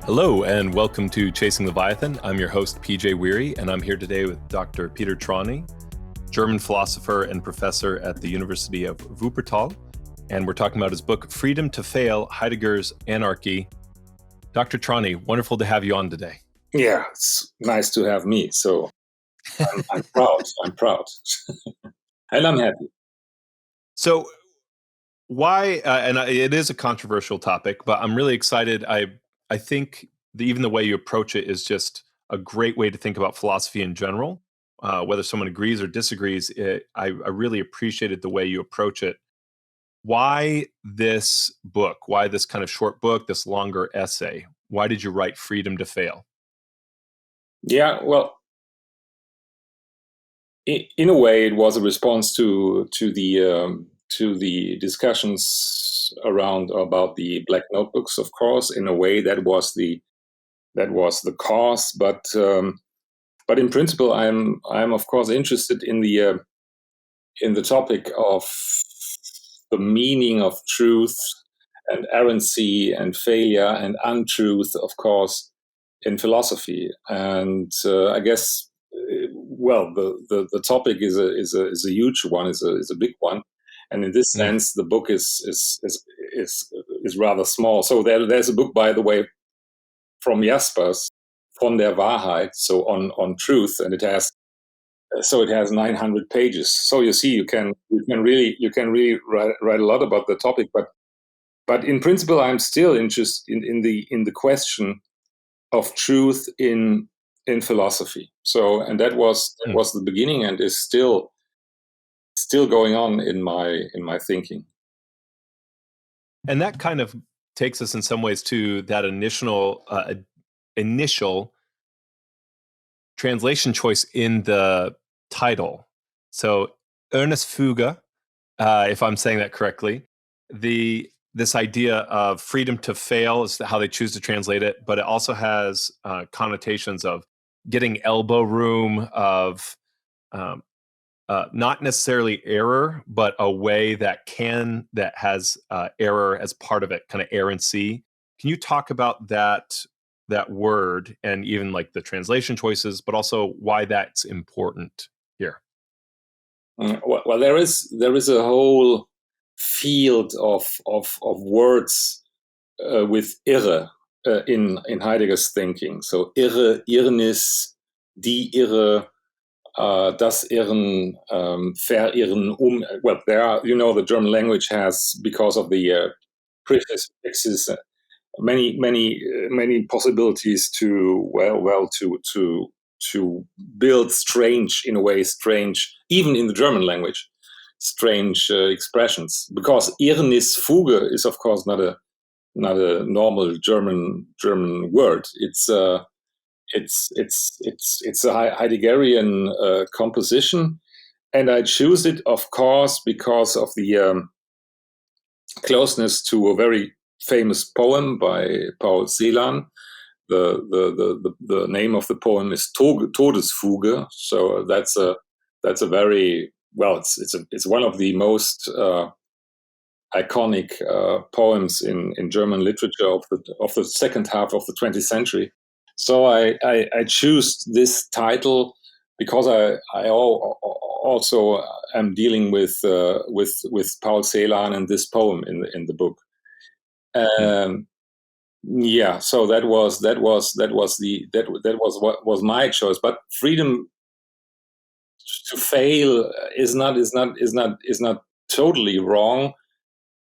Hello and welcome to Chasing Leviathan. I'm your host, PJ Weary, and I'm here today with Dr. Peter Trawny, German philosopher and professor at the University of Wuppertal. And we're talking about his book, Freedom to Fail, Heidegger's Anarchy. Dr. Trawny, wonderful to have you on today. Yeah, it's nice to have me. So I'm proud. I'm proud. And I'm happy. So why, it is a controversial topic, but I'm really excited. I think even the way you approach it is just a great way to think about philosophy in general. Whether someone agrees or disagrees, I really appreciated the way you approach it. Why this book? Why this kind of short book, this longer essay? Why did you write Freedom to Fail? Yeah, well, in a way, it was a response to the discussions around about the Black Notebooks. Of course, in a way, that was the cause. But in principle, I'm of course interested in the topic of the meaning of truth and errancy and failure and untruth, of course, in philosophy. And I guess, well, the topic is a huge one, is a big one, and in this sense, the book is rather small. So there's a book, by the way, from Jaspers, von der Wahrheit, so on truth, and it has 900 pages. So you see, you can really write a lot about the topic, but in principle, I'm still interested in the question of truth in philosophy. So, and that was the beginning, and is still going on in my thinking. And that kind of takes us in some ways to that initial translation choice in the title. So Ernsfuge, if I'm saying that correctly, this idea of freedom to fail is how they choose to translate it, but it also has connotations of getting elbow room, of not necessarily error, but a way that has error as part of it, kind of errancy. Can you talk about that word and even like the translation choices, but also why that's important here? Well, there is a whole field of words with irre in Heidegger's thinking. So irre, irrnis, die Irre, das Irren, verirren, Well, there are, the German language has, because of the prefixes, many possibilities to build strange, in a way, even in the German language, strange expressions. Because Irrnisfuge is, of course, not a normal German word. It's a Heideggerian composition, and I choose it, of course, because of the closeness to a very famous poem by Paul Celan. The name of the poem is Todesfuge. So that's a very, well, it's one of the most iconic poems in German literature of the second half of the 20th century. So I choose this title because I also am dealing with Paul Celan and this poem in the book. Yeah, so that was what was my choice. But freedom to fail is not totally wrong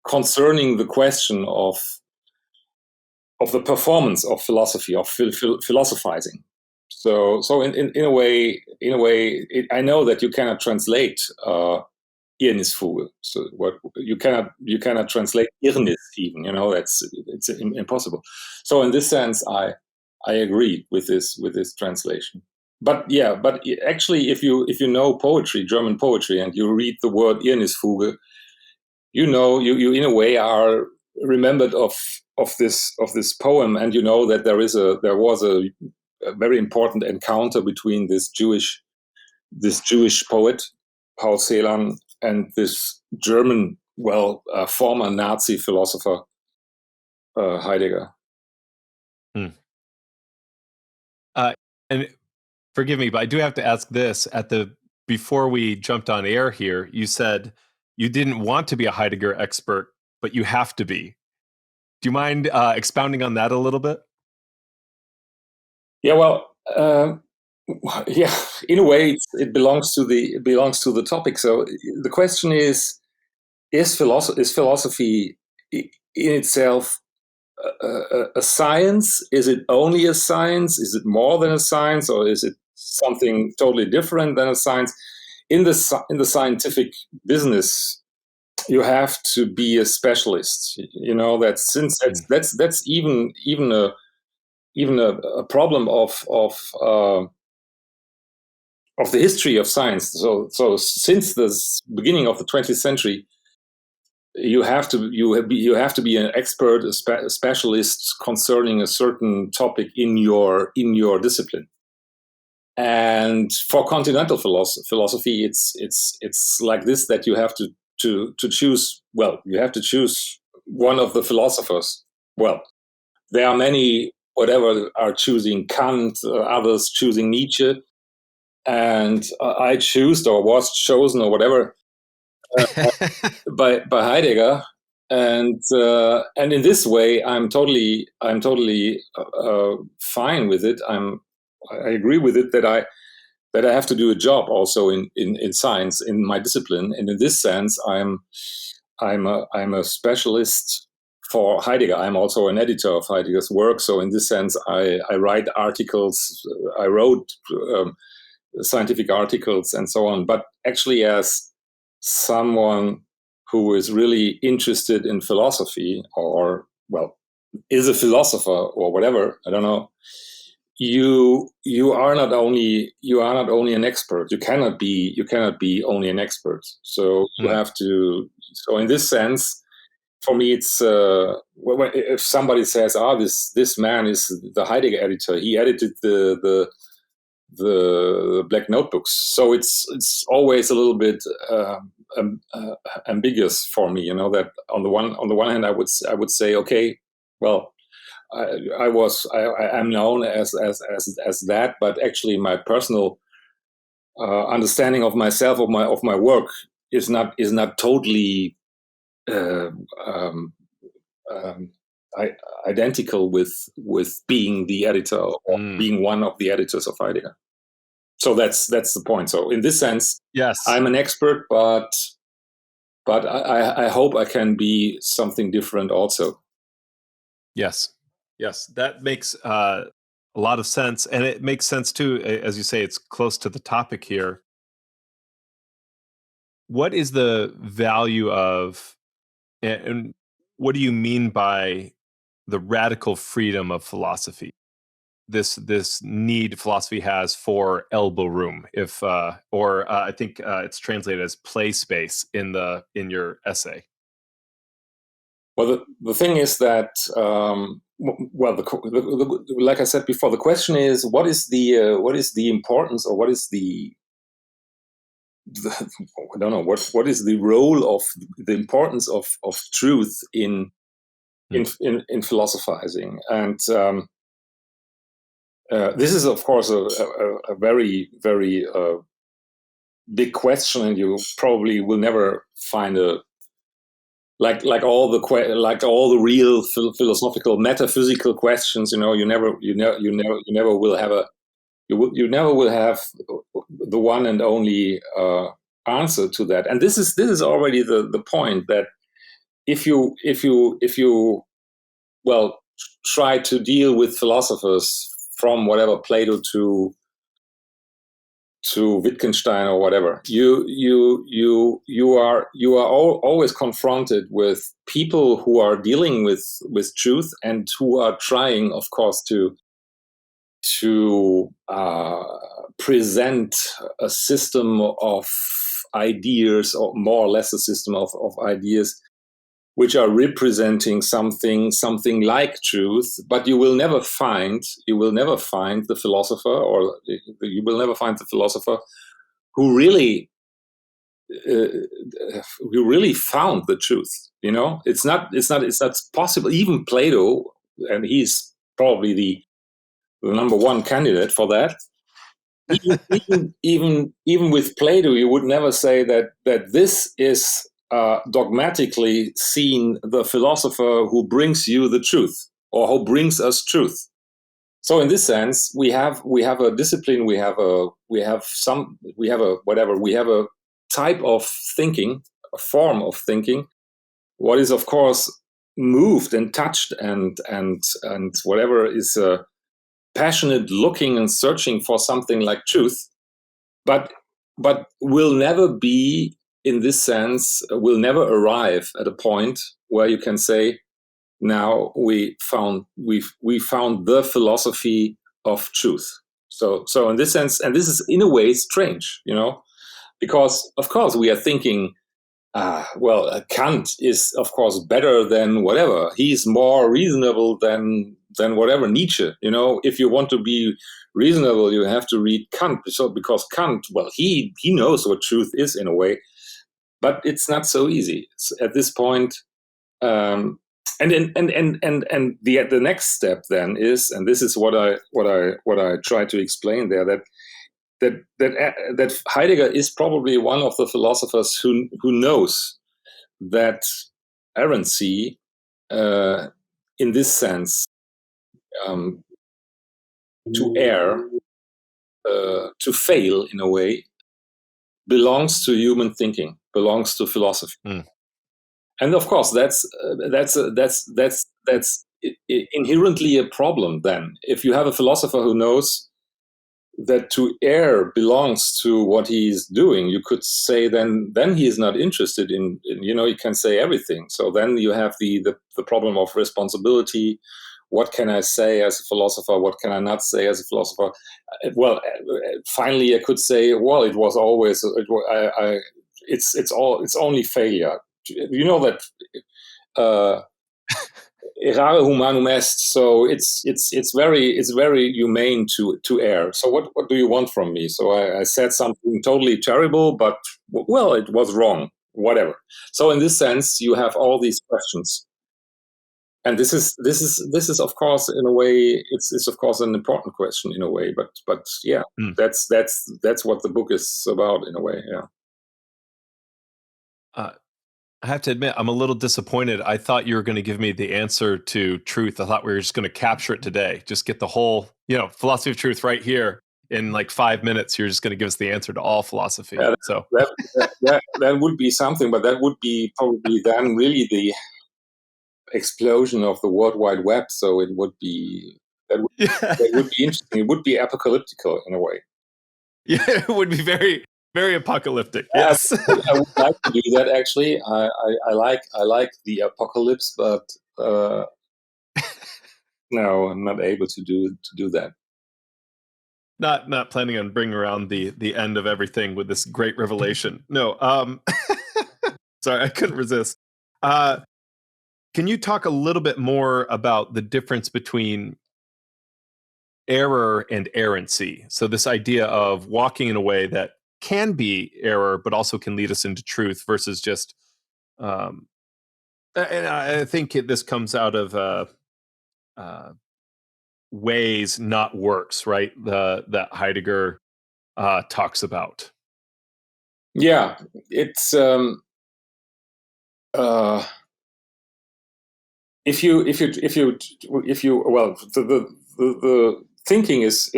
concerning the question of the performance of philosophy, of philosophizing. So in a way, I know that you cannot translate Irrnisfuge. So what you cannot translate Irrnis even. It's impossible. So in this sense, I agree with this translation. But actually, if you know poetry, German poetry, and you read the word Irrnisfuge, you in a way are remembered of this poem, and you know that there was a very important encounter between this Jewish poet Paul Celan and this German, former Nazi philosopher Heidegger. And forgive me, but I do have to ask this. Before we jumped on air here, you said you didn't want to be a Heidegger expert, but you have to be. Do you mind expounding on that a little bit? Yeah, well, yeah, in a way, it belongs to the topic. So the question is philosophy in itself a science? Is it only a science? Is it more than a science, or is it something totally different than a science? In the scientific business, you have to be a specialist. You know that since that's even a problem of the history of science. So since the beginning of the 20th century, you have to be an expert, a specialist concerning a certain topic in your discipline. And for continental philosophy, it's like this, that you have to choose. Well, you have to choose one of the philosophers. Well, there are many, whatever, are choosing Kant, others choosing Nietzsche, and I chose or was chosen or whatever by Heidegger, and in this way, I'm totally fine with it. I agree with it that I have to do a job also in science in my discipline, and in this sense, I'm a specialist for Heidegger. I'm also an editor of Heidegger's work, so in this sense, I write articles. I wrote scientific articles and so on. But actually, as someone who is really interested in philosophy, or well, is a philosopher or whatever, I don't know. You are not only an expert. You cannot be only an expert. So you have to. So in this sense, for me, it's if somebody says, this man is the Heidegger editor. He edited the Black Notebooks. So it's always a little bit ambiguous for me. You know, that on the one hand, I would say, okay, well, I'm known as that, but actually my personal understanding of myself, of my work, is not totally identical with being the editor or being one of the editors of Heidegger. So that's the point. So in this sense, yes, I'm an expert, but I hope I can be something different also. Yes, that makes a lot of sense, and it makes sense too, as you say. It's close to the topic here. What is the value of, and what do you mean by the radical freedom of philosophy? This need philosophy has for elbow room, or I think it's translated as play space in your essay. Well, the thing is that like I said before, the question is, what is the importance, or what is the I don't know, what is the role of the importance of truth in philosophizing. And this is, of course, a very, very big question, and you probably will never find a like all the real philosophical metaphysical questions. You know, you never will have you never will have the one and only answer to that. And this is already the point, that if you well, try to deal with philosophers from whatever Plato to Wittgenstein or whatever, you are always confronted with people who are dealing with truth, and who are trying, of course, to present a system of ideas, or more or less a system of ideas, which are representing something like truth. But you will never find the philosopher, or you will never find the philosopher who really found the truth. You know, it's not possible. Even Plato, and he's probably the number one candidate for that. Even with Plato, you would never say that this is dogmatically seen the philosopher who brings you the truth or who brings us truth. So in this sense, we have a discipline, we have a type of thinking, a form of thinking, what is of course moved and touched and whatever is passionate looking and searching for something like truth, but will never be, in this sense, will never arrive at a point where you can say, now we found the philosophy of truth. So in this sense, and this is in a way strange, because of course we are thinking, Kant is of course better than whatever. He's more reasonable than whatever Nietzsche. If you want to be reasonable, you have to read Kant. So because Kant, he knows what truth is in a way, but it's not so easy at this point. And the next step then is, and this is what I try to explain there, that Heidegger is probably one of the philosophers who knows that errancy, in this sense, to err, to fail in a way, belongs to human thinking, belongs to philosophy. And of course, that's inherently a problem. Then, if you have a philosopher who knows that to err belongs to what he's doing, you could say then he is not interested in he can say everything. So then you have the problem of responsibility. What can I say as a philosopher? What can I not say as a philosopher? Finally, I could say, it was always it's only failure. You know that errare humanum est. So it's very humane to err. So what do you want from me? So I said something totally terrible, but it was wrong. Whatever. So in this sense, you have all these questions, and this is of course in a way it's of course an important question in a way. But yeah, that's what the book is about in a way. Yeah. I have to admit, I'm a little disappointed. I thought you were going to give me the answer to truth. I thought we were just going to capture it today. Just get the whole, philosophy of truth right here in like 5 minutes. You're just going to give us the answer to all philosophy. Yeah, so that would be something, but that would be probably then really the explosion of the World Wide Web. So it would be that would be interesting. It would be apocalyptical in a way. Yeah, it would be very, very apocalyptic. Yes, I would like to do that. Actually, I like the apocalypse, but no, I'm not able to do that. Not planning on bringing around the end of everything with this great revelation. No, sorry, I couldn't resist. Can you talk a little bit more about the difference between error and errancy? So this idea of walking in a way that can be error, but also can lead us into truth versus just, and I think this comes out of ways, not works, right? That Heidegger talks about. Yeah, it's if you the thinking is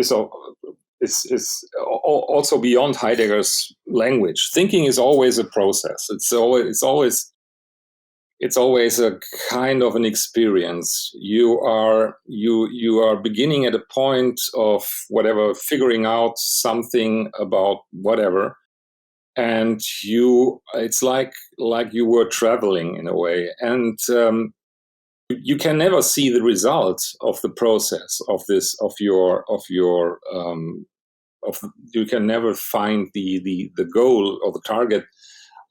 also beyond Heidegger's language. Thinking is always a process. It's always a kind of an experience. You are beginning at a point of whatever, figuring out something about whatever, and it's like you were traveling in a way, and you can never see the result of the process of this you can never find the goal or the target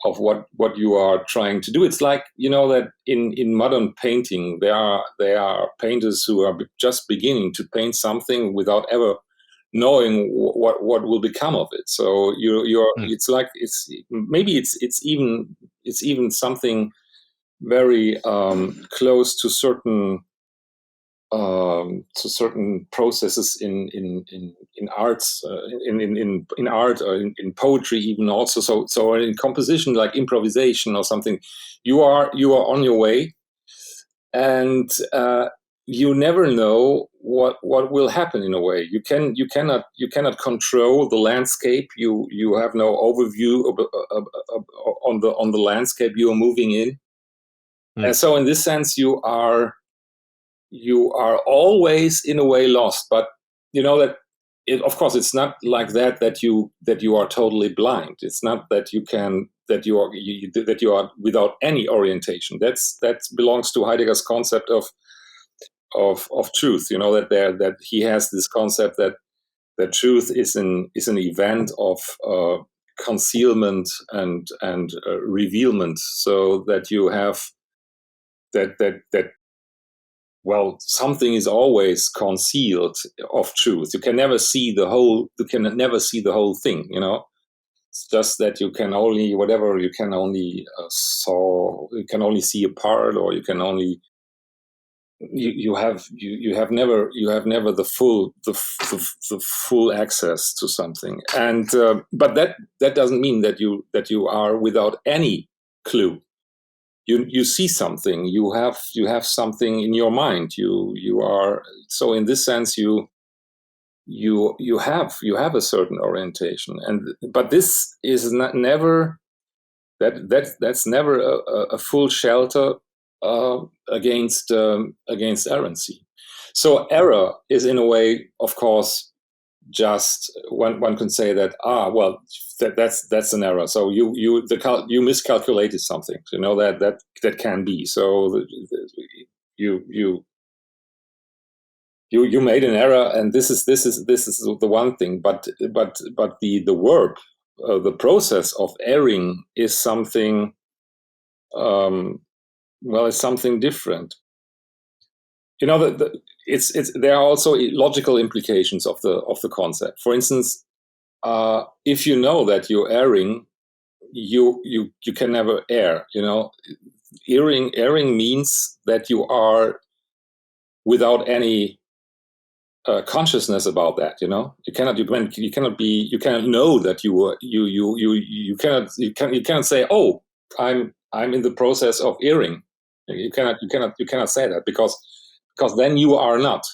of what you are trying to do. It's like, that in modern painting there are painters who are just beginning to paint something without ever knowing what will become of it. So it's like it's even something very close to certain to certain processes in arts, in art, or in poetry, even also. So in composition, like improvisation or something, you are on your way, and you never know what will happen. In a way, you cannot control the landscape. You have no overview on the landscape you are moving in, and so in this sense, you are always in a way lost. But you know that of course it's not like that you are totally blind. It's not that you are without any orientation. That belongs to Heidegger's concept of truth. You know that he has this concept that truth is an event of concealment and revealment, so that you have that well, something is always concealed of truth. You can never see the whole. You can never see the whole thing. You know, it's just that you can only You can only You can only see a part, or you can only. You have never the full access to something, and but that doesn't mean that you are without any clue. You see something, you have something in your mind, you are, so in this sense you have a certain orientation, but this is not never that's never a full shelter against errancy. So error is, in a way, of course, just one can say that that's an error. So you miscalculated something. You know that can be. So you made an error, and this is the one thing. But the work, the process of erring is something. It's something different. You know that it's there are also logical implications of the concept. For instance, if you know that you're erring, you can never err. You know, erring means that you are without any consciousness about that. You know, you cannot know that you cannot say, oh, I'm in the process of erring. You cannot say that, because then you're not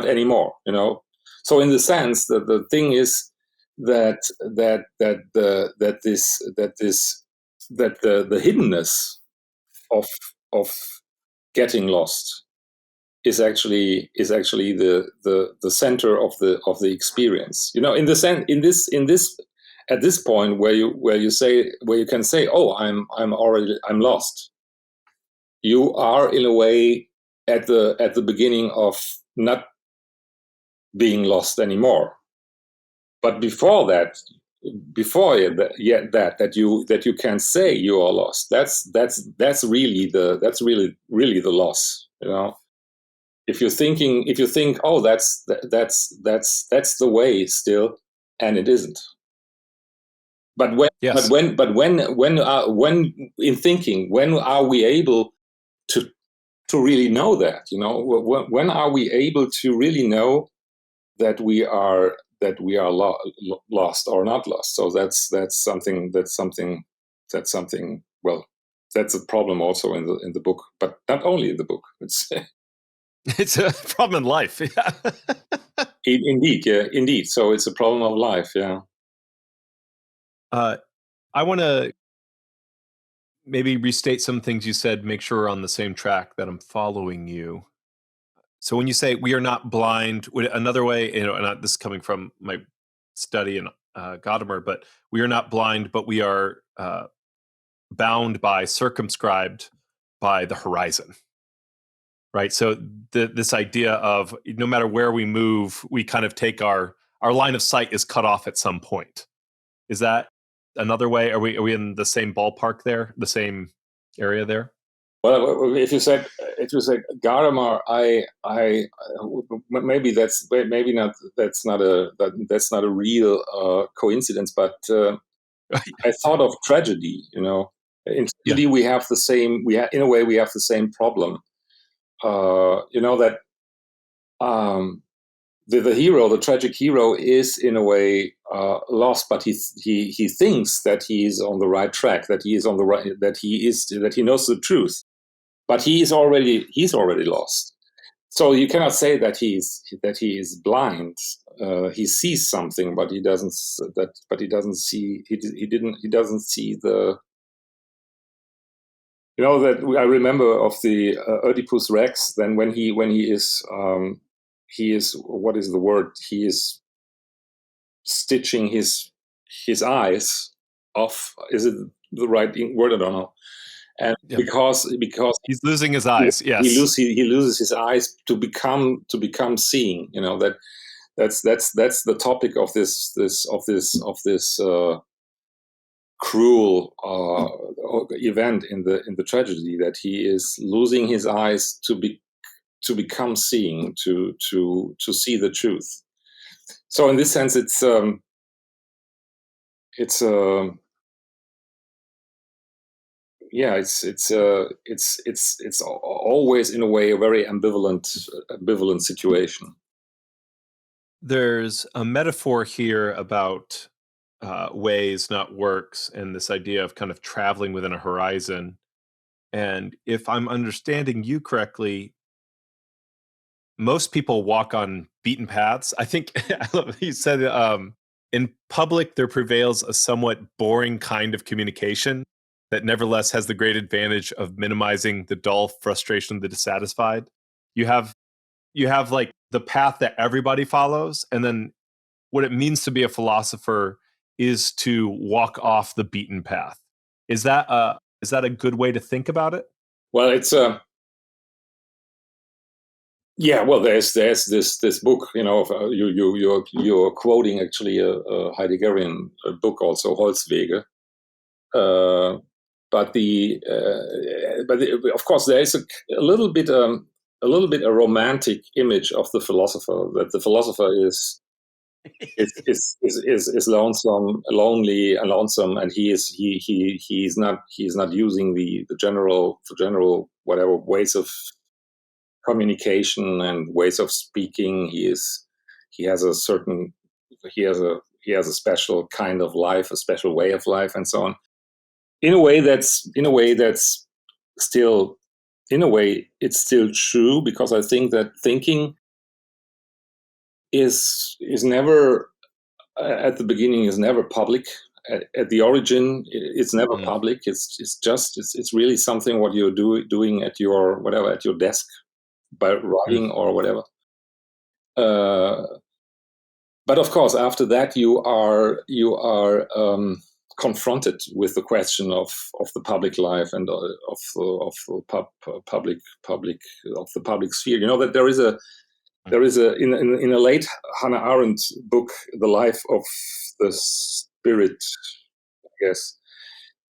anymore. You know, so in the sense that the thing is that the hiddenness of getting lost is actually the center of the experience. You know, in this at this point where you can say, oh, I'm lost. You are, in a way, at the beginning of not being lost anymore. But before that, that you can say you are lost, that's really the loss. You know, if you think, oh, that's the way still, and it isn't. But when in thinking, when are we able to really know that? You know, when are we able to really know that we are lost or not lost? So that's something. Well, that's a problem also in the book, but not only in the book. It's a problem in life. Yeah. Indeed. So it's a problem of life. Yeah. I want to maybe restate some things you said, make sure we're on the same track, that I'm following you. So when you say we are not blind, another way, you know, and this is coming from my study in Gadamer, but we are not blind, but we are bound by, circumscribed by the horizon. Right. So this idea of no matter where we move, we kind of take our line of sight is cut off at some point. Is that another way? Are we in the same ballpark there, the same area there? Well, if you said Gadamer, maybe that's not a real coincidence, but I thought of tragedy. You know, in tragedy we have the same. In a way we have the same problem. You know that the hero, the tragic hero, is in a way lost, but he thinks that he is on the right track, that he is on the right, that he knows the truth, but he's already lost. So you cannot say that he is blind. He sees something, but he doesn't see. He doesn't see the. You know that I remember of the Oedipus Rex. Then when he is what is the word? He is stitching his eyes off. Is it the right word? I don't know. And because he's losing his eyes, he loses his eyes to become seeing. You know that's the topic of this cruel event in the tragedy, that he is losing his eyes to become seeing, to see the truth. So in this sense, it's always in a way a very ambivalent situation. There's a metaphor here about ways, not works, and this idea of kind of traveling within a horizon. And if I'm understanding you correctly, most people walk on beaten paths. I think I love what you said. In public, there prevails a somewhat boring kind of communication that nevertheless has the great advantage of minimizing the dull frustration of the dissatisfied. You have like the path that everybody follows, and then what it means to be a philosopher is to walk off the beaten path. Is that a good way to think about it? Well, it's yeah. Well, there's this book. You know, you're quoting actually a Heideggerian book, also Holzwege. But of course there is a little bit a romantic image of the philosopher, that the philosopher is lonesome, lonely and lonesome, and he's not using the general whatever ways of communication and ways of speaking. He has a special kind of life, a special way of life, and so on. In a way that's still, in a way it's still true, because I think that thinking is never, at the beginning, is never public. At the origin, it's never public. It's really something what you're doing at your desk by writing or whatever. But of course, after that, you are confronted with the question of the public life and of the public sphere. You know that there is a in a late Hannah Arendt book, The Life of the Spirit, I guess.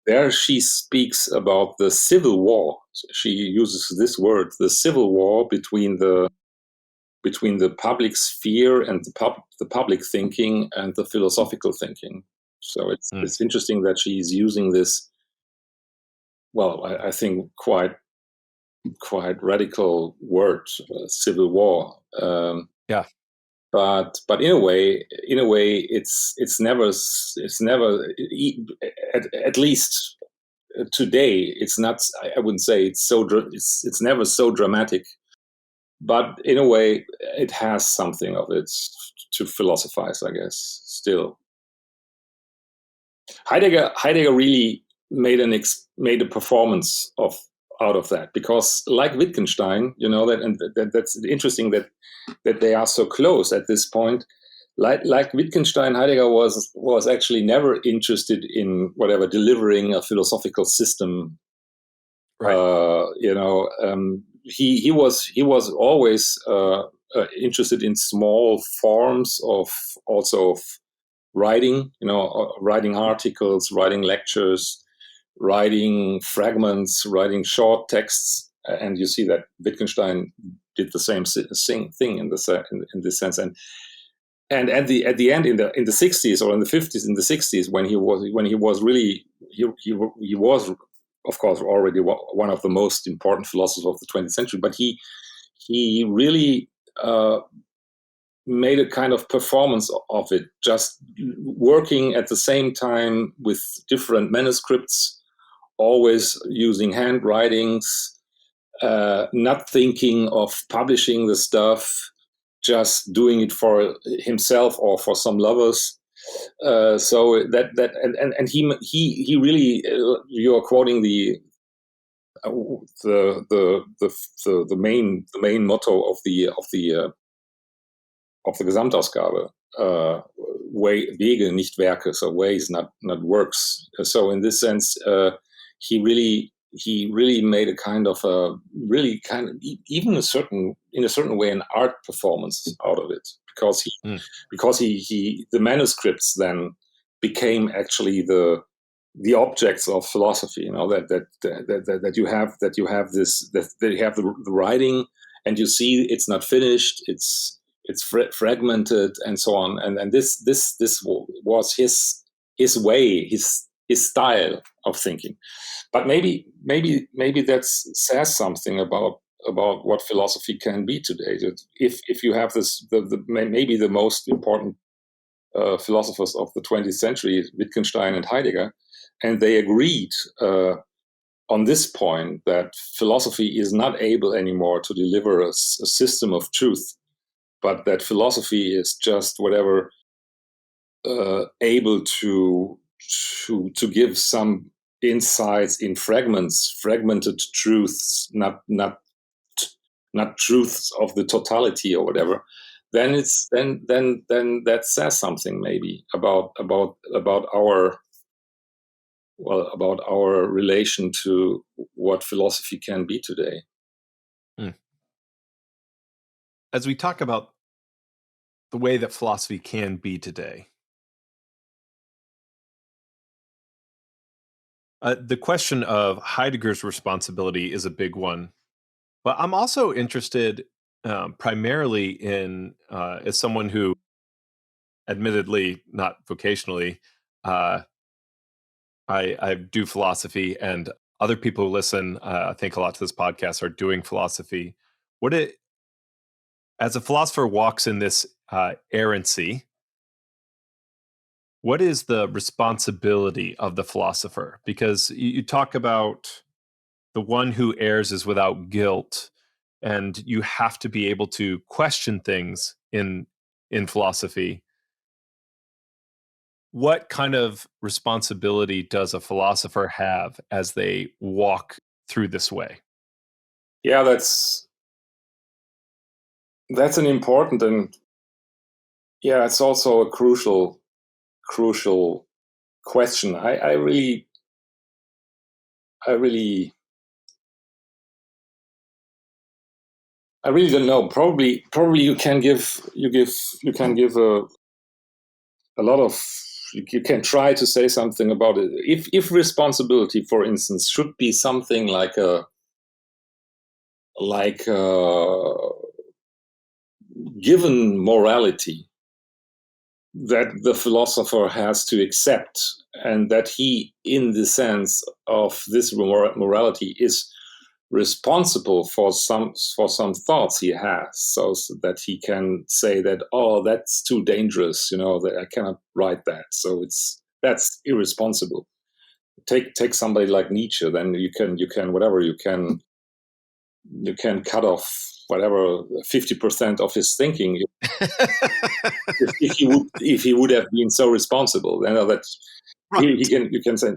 There she speaks about the civil war. She uses this word, the civil war between the public sphere and the public thinking and the philosophical thinking. So it's interesting that she's using this, well, I think quite radical word, civil war. But in a way, it's never at least today, it's not. I wouldn't say it's never so dramatic. But in a way, it has something of it to philosophize, I guess. Still, Heidegger really made a performance out of that, because, like Wittgenstein, you know that, and that's interesting that they are so close at this point. Like Wittgenstein, Heidegger was actually never interested in whatever delivering a philosophical system. Right. He was always interested in small forms of writing, writing articles, writing lectures, writing fragments, writing short texts. And you see that Wittgenstein did the same thing in this sense. And at the end, in the 60s or in the 50s, in the 60s, when he was really, he was, of course, already one of the most important philosophers of the 20th century, but he really made a kind of performance of it, just working at the same time with different manuscripts, always using handwritings, not thinking of publishing the stuff, just doing it for himself or for some lovers. So and he really, you're quoting the main motto of the Gesamtausgabe, Wege, nicht Werke, so ways, not works. So in this sense, he really made a kind of even in a certain way an art performance out of it, because he the manuscripts then became actually the objects of philosophy. That you have this, that you have the writing, and you see it's not finished, it's fragmented and so on, and this was his way, his style of thinking. But maybe that says something about what philosophy can be today. If you have this, maybe the most important philosophers of the 20th century, Wittgenstein and Heidegger, and they agreed on this point that philosophy is not able anymore to deliver a system of truth, but that philosophy is just whatever able to give some insights in fragmented truths, not truths of the totality or whatever. Then it's then that says something maybe about our relation to what philosophy can be today. As we talk about the way that philosophy can be today, the question of Heidegger's responsibility is a big one. But I'm also interested primarily in, as someone who, admittedly, not vocationally, I do philosophy, and other people who listen, I think a lot to this podcast, are doing philosophy. As a philosopher walks in this errancy, what is the responsibility of the philosopher? Because you talk about the one who errs is without guilt, and you have to be able to question things in philosophy. What kind of responsibility does a philosopher have as they walk through this way? Yeah, that's an important, and yeah, it's also a crucial question. I really don't know. Probably you can give a lot of, you can try to say something about it. If responsibility, for instance, should be something like given morality that the philosopher has to accept, and that he, in the sense of this morality, is responsible for some thoughts he has, so that he can say that, oh, that's too dangerous, that I cannot write that, so that's irresponsible. Take somebody like Nietzsche, then you can cut off whatever 50% of his thinking if he would have been so responsible. That right. You can say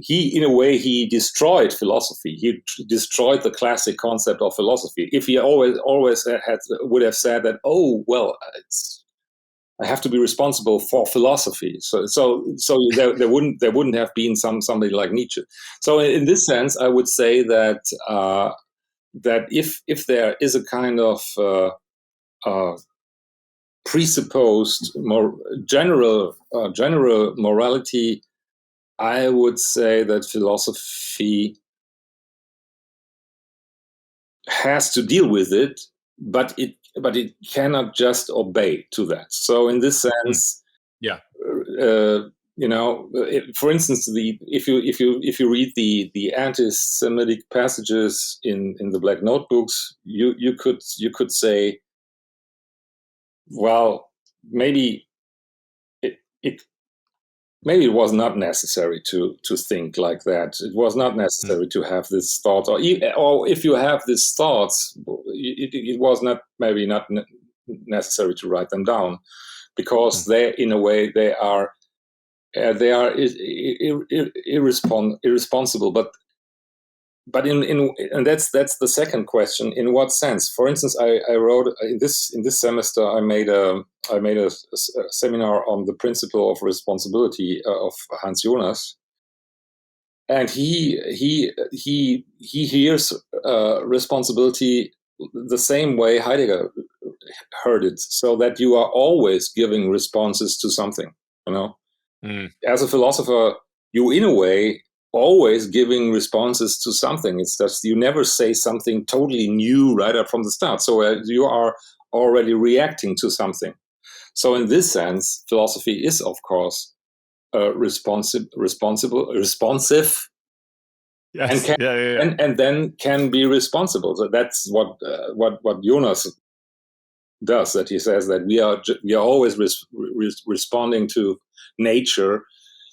he, in a way, he destroyed philosophy. He destroyed the classic concept of philosophy. If he always would have said that, oh well, I have to be responsible for philosophy. So there wouldn't have been somebody like Nietzsche. So in this sense, I would say that that if there is a kind of presupposed more general morality, I would say that philosophy has to deal with it, but it cannot just obey to that. So in this sense, for instance, if you read the anti-Semitic passages in the Black Notebooks, you could say well, maybe it maybe it was not necessary to think like that. It was not necessary to have this thought, or if you have these thoughts, it was not maybe not necessary to write them down, because they, in a way, they are irresponsible. But and that's the second question. In what sense? For instance, I wrote in this semester. I made a seminar on the principle of responsibility of Hans Jonas, and he hears responsibility the same way Heidegger heard it, so that you are always giving responses to something. As a philosopher, you, in a way, always giving responses to something. It's just you never say something totally new right up from the start. So you are already reacting to something. So in this sense, philosophy is, of course, responsive, yes, and then can be responsible. So that's what Jonas does. That he says that we are always responding to nature.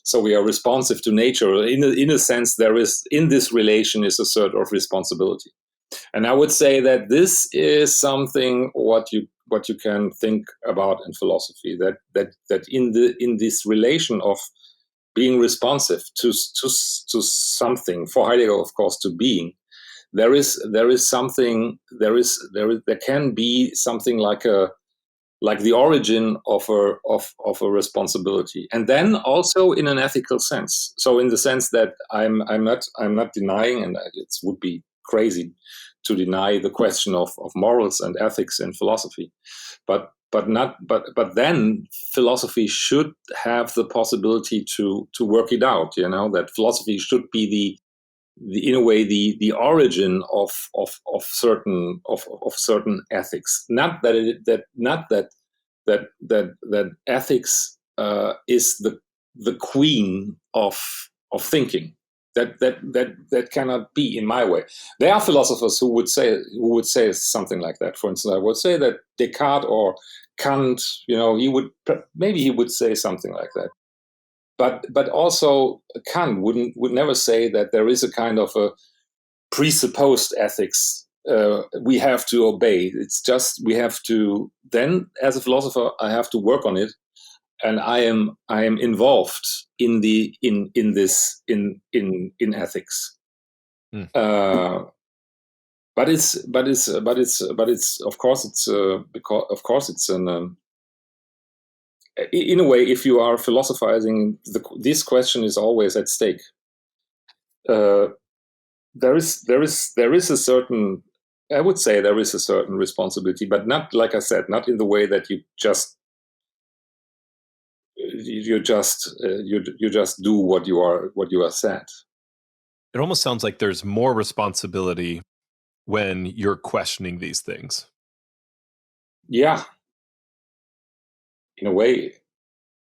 So we are responsive to nature. In a sense, there is, in this relation, is a sort of responsibility. And I would say that this is something what you can think about in philosophy. That in this relation of being responsive to something, for Heidegger, of course, to being, there can be something like the origin of a responsibility, and then also in an ethical sense. So in the sense that I'm not denying, and it would be crazy to deny the question of morals and ethics in philosophy, but then philosophy should have the possibility to work it out. That philosophy should be in a way the origin of certain ethics. Not that ethics is the queen of thinking. That cannot be, in my way. There are philosophers who would say something like that. For instance, I would say that Descartes or Kant, he would say something like that. But also Kant would never say that there is a kind of a presupposed ethics we have to obey. It's just we have to. Then, as a philosopher, I have to work on it, and I am involved in ethics. But it's of course it's an. In a way, if you are philosophizing, this question is always at stake. There is a certain, I would say there is a certain responsibility, but not, like I said, not in the way that you just do what you are said. It almost sounds like there's more responsibility when you're questioning these things. Yeah. In a way,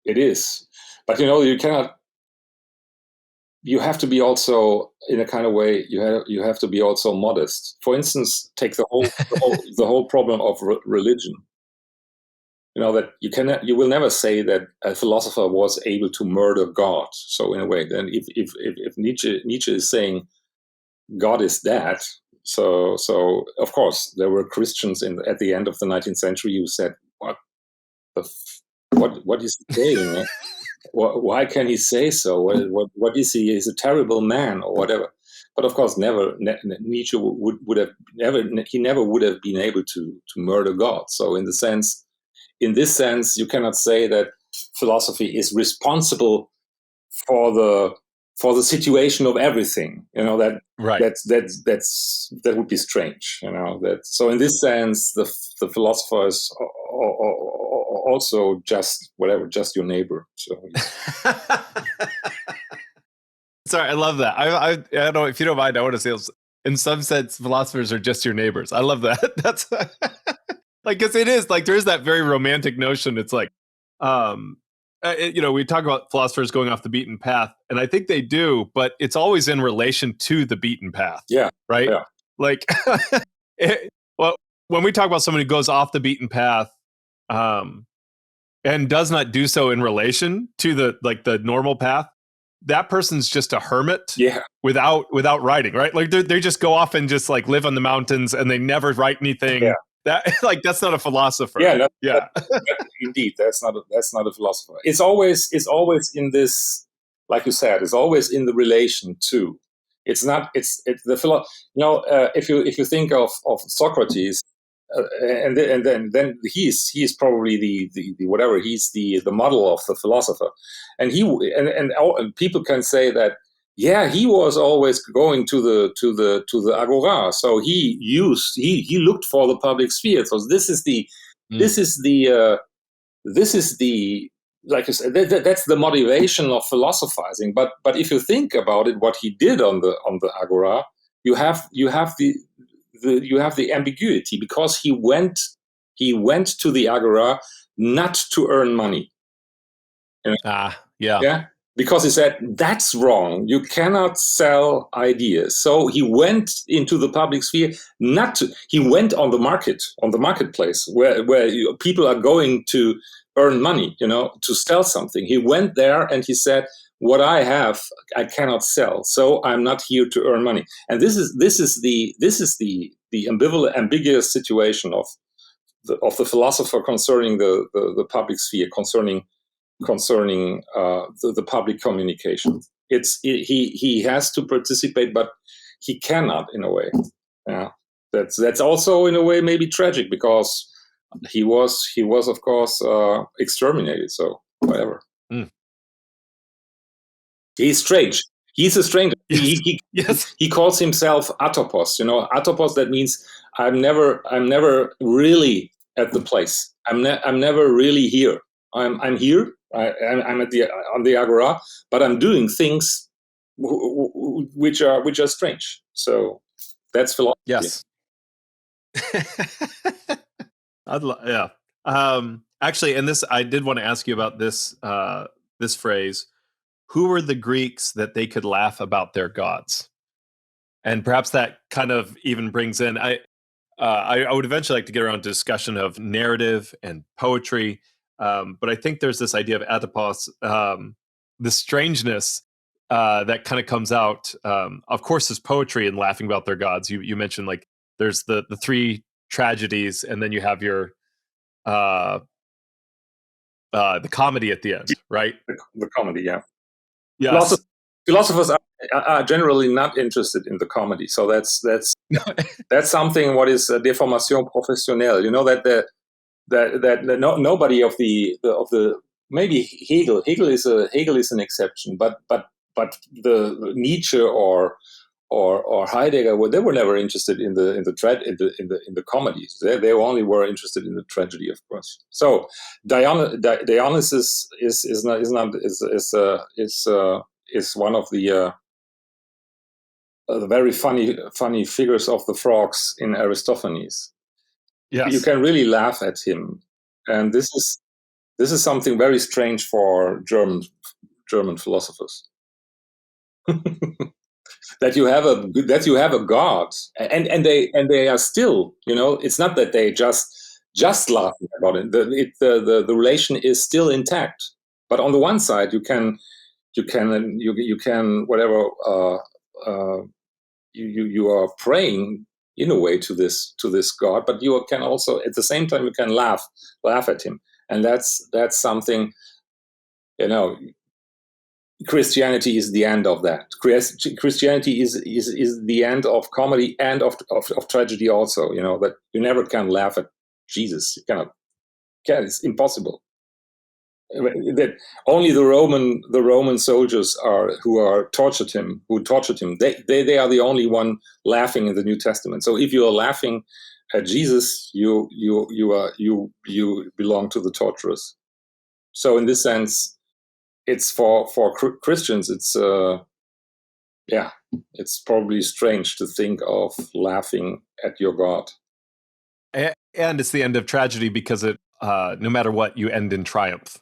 it is. But you cannot. You have to be also, in a kind of way, you have to be also modest. For instance, take the whole problem of religion. That you will never say that a philosopher was able to murder God. So in a way, then if Nietzsche is saying God is dead, so of course there were Christians at the end of the 19th century who said, what is he saying? Why can he say so? What is he? He's a terrible man, or whatever. But of course, Nietzsche would have never would have been able to murder God. So in this sense, you cannot say that philosophy is responsible for the situation of everything. That right. That would be strange. So in this sense, the philosopher is also just your neighbor. So. Sorry, I love that. I don't know if you don't mind. I want to say, in some sense, philosophers are just your neighbors. I love that. That's because it is like there is that very romantic notion. It's like, we talk about philosophers going off the beaten path, and I think they do, but it's always in relation to the beaten path. Yeah. Right. Yeah. Like, when we talk about someone who goes off the beaten path, and does not do so in relation to the normal path, that person's just a hermit without writing, right? Like they just go off and just like live on the mountains and they never write anything. Yeah. That's not a philosopher. Indeed, that's not a philosopher. It's always in this, like you said, it's always in the relation to. It's not. It's the if you think of Socrates, and then he's probably the whatever, he's the model of the philosopher, and people can say that, yeah, he was always going to the agora, so he looked for the public sphere. So this is the like I said, that's the motivation of philosophizing. But if you think about it, what he did on the agora, you have the ambiguity, because he went to the agora not to earn money. Yeah. Because he said that's wrong. You cannot sell ideas. So he went into the public sphere. He went on the marketplace where people are going to earn money, to sell something. He went there and he said, what I have, I cannot sell. So I'm not here to earn money. And this is the ambivalent, ambiguous situation of the philosopher concerning the public sphere, concerning the public communication. He has to participate, but he cannot, in a way. Yeah, that's also in a way maybe tragic, because he was of course exterminated. So whatever. He's strange. He's a stranger. Yes. He calls himself atopos. Atopos, that means I'm never really at the place. I'm never really here. I'm here. I'm on the agora, but I'm doing things which are strange. So that's philosophy. Yes. Yeah. Actually, and this, I did want to ask you about this this phrase. Who were the Greeks that they could laugh about their gods? And perhaps that kind of even brings in, I would eventually like to get around to discussion of narrative and poetry. But I think there's this idea of atopos, the strangeness that kind of comes out. Of course, is poetry and laughing about their gods. You mentioned like there's the three tragedies, and then you have your the comedy at the end, right? The comedy, yeah. Yes. Philosophers are generally not interested in the comedy, so that's something what is a deformation professionnelle. That nobody of the maybe Hegel is an exception, but the Nietzsche or Heidegger, they were never interested in the comedies. They only were interested in the tragedy, of course. So Dionysus is one of the very funny figures of the frogs in Aristophanes. Yes. You can really laugh at him, and this is something very strange for German philosophers. that you have a god, and they are still, it's not that they just laughing about it. The relation is still intact, but on the one side you can whatever, you are praying in a way to this god, but you can also at the same time you can laugh at him, and that's something, Christianity is the end of that. Christianity is the end of comedy and of tragedy also. That you never can laugh at Jesus. You cannot. It's impossible. That only the Roman soldiers who tortured him. They are the only one laughing in the New Testament. So if you are laughing at Jesus, you belong to the torturers. So in this sense, it's for Christians. It's it's probably strange to think of laughing at your God. And it's the end of tragedy because it, no matter what, you end in triumph.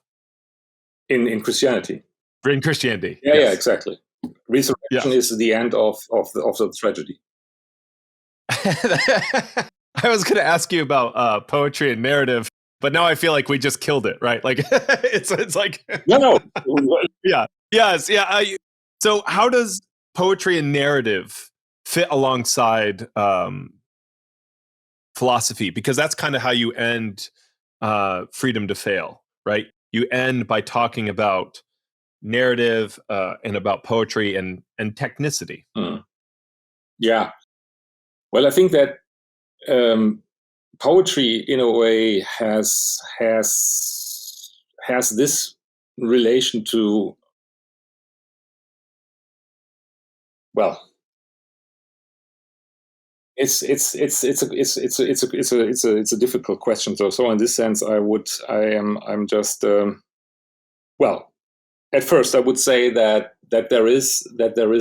In Christianity. In Christianity. Yeah, yes. Yeah, exactly. Resurrection is the end of the tragedy. I was going to ask you about poetry and narrative. but now I feel like we just killed it, right? Like it's like No. yeah, yes, yeah. So how does poetry and narrative fit alongside philosophy? Because that's kind of how you end Freedom to Fail, right? You end by talking about narrative and about poetry and technicity. Yeah. Well, I think that poetry, in a way, has this relation to, well, it's a difficult question. So in this sense, I'm just well. At first, I would say that there is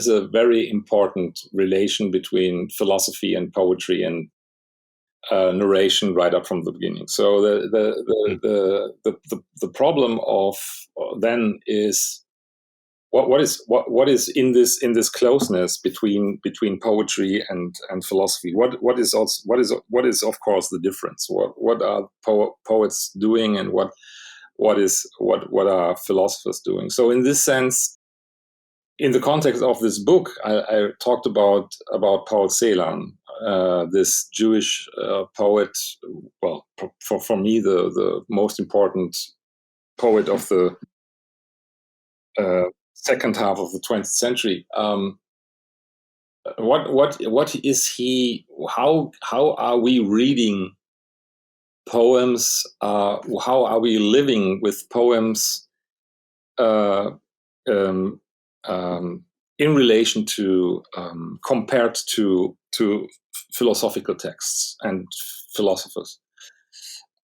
a very important relation between philosophy and poetry and narration right up from the beginning. So the problem of then is what is in this closeness between poetry and philosophy. What is of course the difference? What are poets doing, and what are philosophers doing? So in this sense, in the context of this book, I talked about Paul Celan, this Jewish poet. Well, for me, the most important poet of the second half of the 20th century. What is he? How are we reading poems? How are we living with poems? In relation to compared to philosophical texts and philosophers,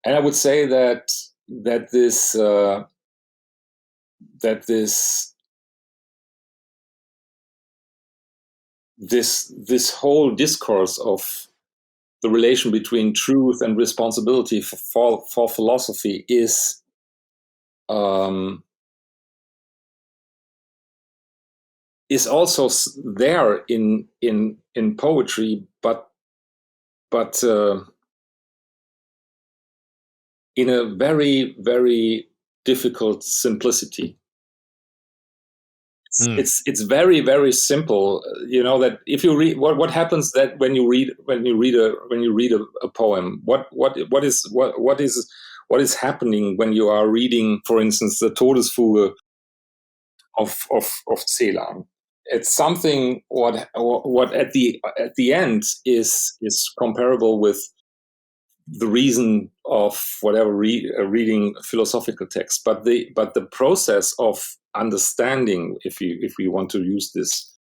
and I would say that this whole discourse of the relation between truth and responsibility for philosophy is also there in poetry, but in a very, very difficult simplicity. It's very, very simple. You know that if you read what happens that when you read a poem, what is happening when you are reading, for instance, the Todesfuge of Celan. It's something what at the end is comparable with the reason of whatever reading philosophical text, but the process of understanding, if we want to use this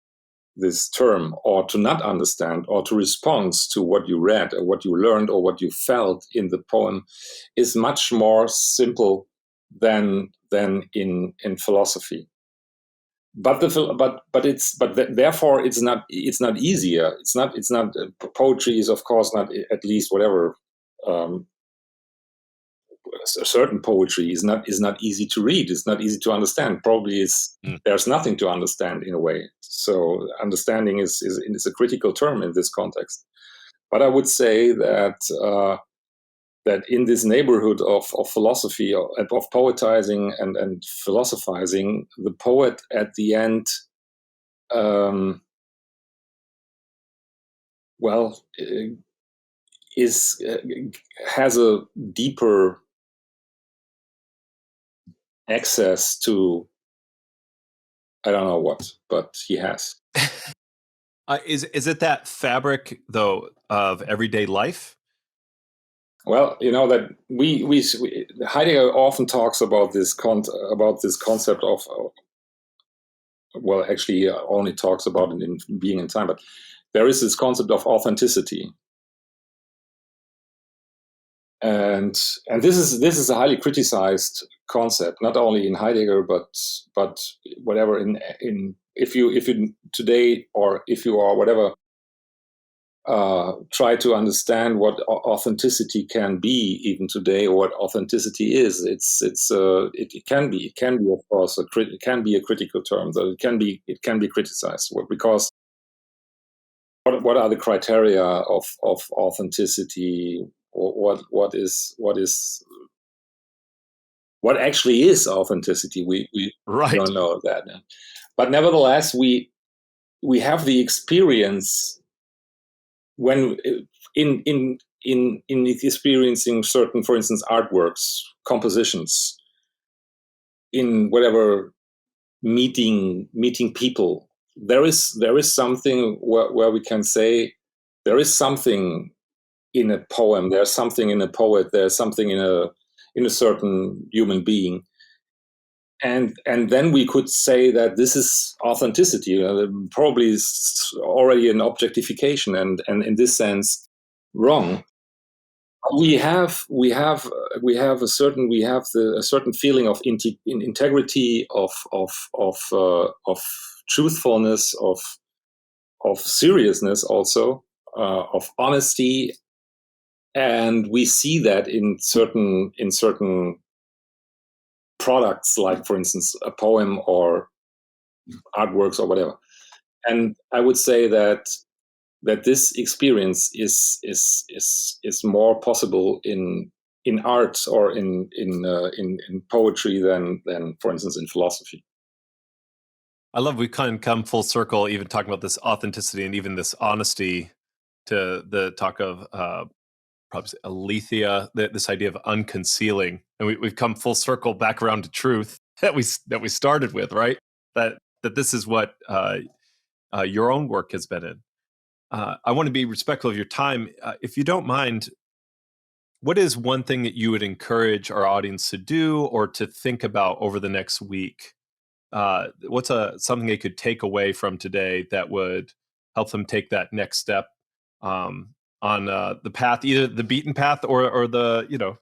term, or to not understand, or to respond to what you read or what you learned or what you felt in the poem, is much more simple than in philosophy. But therefore it's not easier. It's not poetry is of course not, at least whatever. Certain poetry is not easy to read. It's not easy to understand. Probably there's nothing to understand in a way. So understanding is a critical term in this context. But I would say that that in this neighborhood of philosophy, of poetizing and philosophizing, the poet at the end, has a deeper access to, I don't know what, but he has. Is it that fabric though of everyday life? Well, you know that we Heidegger often talks about this concept of, well, actually he only talks about it in Being and Time, but there is this concept of authenticity, and this is a highly criticized concept, not only in Heidegger but whatever in if you today, or if you are whatever, try to understand what authenticity can be even today, or what authenticity is. It can be of course it can be a critical term, that it can be criticized, because what are the criteria of authenticity, or what is what actually is authenticity. We Right. don't know that, but nevertheless, we have the experience when in experiencing certain, for instance, artworks, compositions, in whatever meeting people. There is something where we can say there is something in a poem, there's something in a poet, there's something in a certain human being, and then we could say that this is authenticity. Probably is already an objectification, and in this sense wrong. We have a certain a certain feeling of integrity, of truthfulness, of seriousness, also of honesty, and we see that in certain products, like, for instance, a poem or artworks or whatever. And I would say that this experience is more possible in art or in poetry than, for instance, in philosophy. I love we kind of come full circle, even talking about this authenticity and even this honesty, to the talk of probably aletheia, this idea of unconcealing, and we've come full circle back around to truth that we started with, right? That this is what your own work has been in. I want to be respectful of your time. If you don't mind, what is one thing that you would encourage our audience to do or to think about over the next week? What's something they could take away from today that would help them take that next step on the path, either the beaten path or the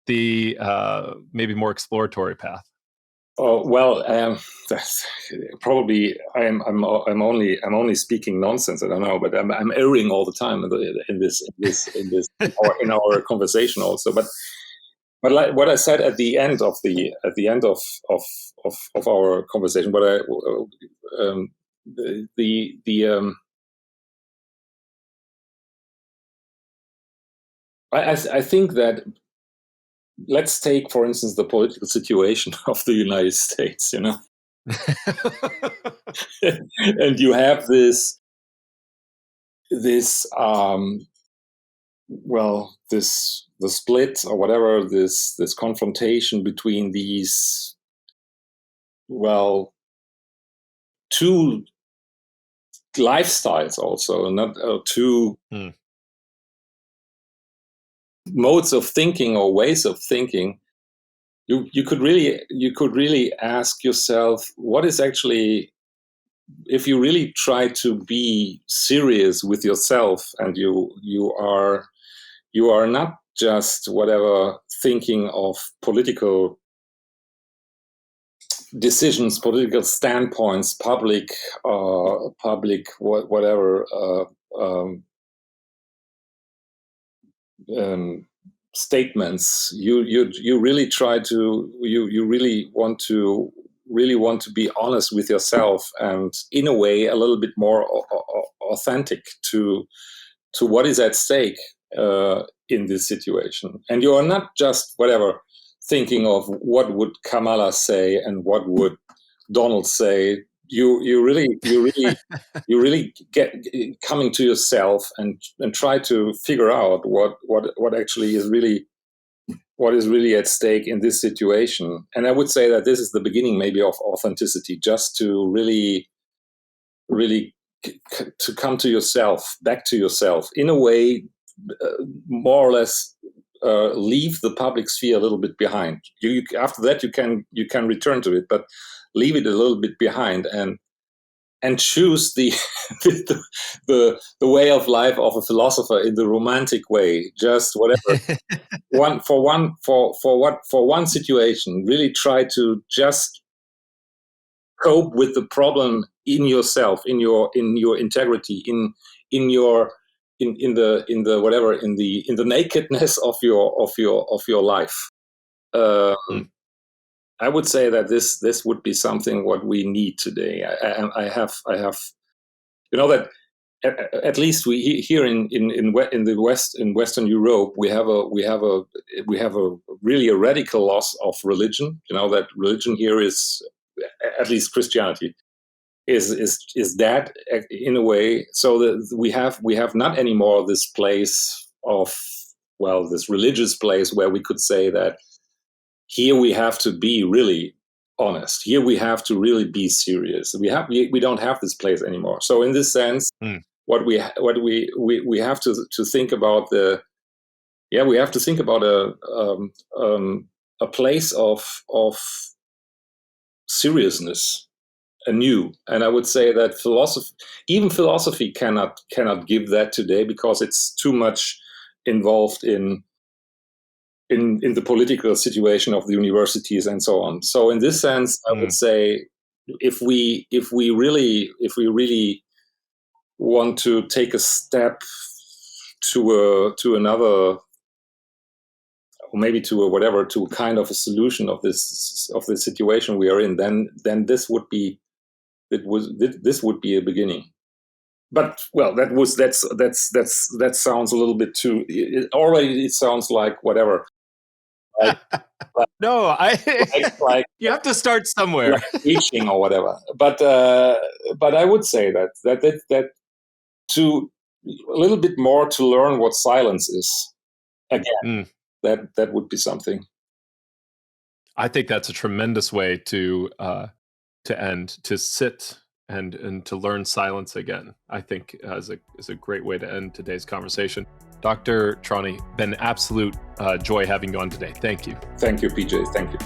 the maybe more exploratory path? Oh well, that's probably I'm only speaking nonsense. I don't know, but I'm erring all the time in our conversation also. But like what I said at the end of our conversation, what I I think that, let's take, for instance, the political situation of the United States, and you have the split or whatever, this confrontation between these, two lifestyles, also not two modes of thinking or ways of thinking. You could really ask yourself, what is actually, if you really try to be serious with yourself, and you are not just whatever thinking of political decisions, political standpoints, public whatever statements. You really try to you really want to be honest with yourself, and in a way a little bit more authentic to what is at stake in this situation. And you are not just whatever thinking of what would Kamala say and what would Donald say. You really get coming to yourself and try to figure out what actually is really, what is really at stake in this situation. And I would say that this is the beginning maybe of authenticity, just to really to come to yourself, back to yourself, in a way, more or less leave the public sphere a little bit behind. You after that you can return to it, but leave it a little bit behind, and choose the the way of life of a philosopher in the romantic way. Just whatever for one situation, really try to just cope with the problem in yourself, in your integrity, in your in the whatever, in the nakedness of your life. I would say that this would be something what we need today. I have that at least we here in the West, in Western Europe, we have a really a radical loss of religion. That religion here is, at least Christianity, is that in a way. So that we have not anymore this place of, well, this religious place where we could say that here we have to be really honest. Here we have to really be serious. We don't have this place anymore. So in this sense, what we have to think about we have to think about a place of seriousness anew. And I would say that even philosophy cannot give that today, because it's too much involved in the political situation of the universities and so on. So in this sense, I would say if we really want to take a step to another, or maybe to a kind of a solution of this situation we are in, then this would be a beginning. But well, that sounds a little bit too. It sounds like whatever. No, like you have to start somewhere, like teaching or whatever. But I would say that to a little bit more to learn what silence is again. That would be something. I think that's a tremendous way to end, to sit and to learn silence again. I think is a great way to end today's conversation. Dr. Trawny, been an absolute joy having you on today. Thank you. Thank you, PJ. Thank you.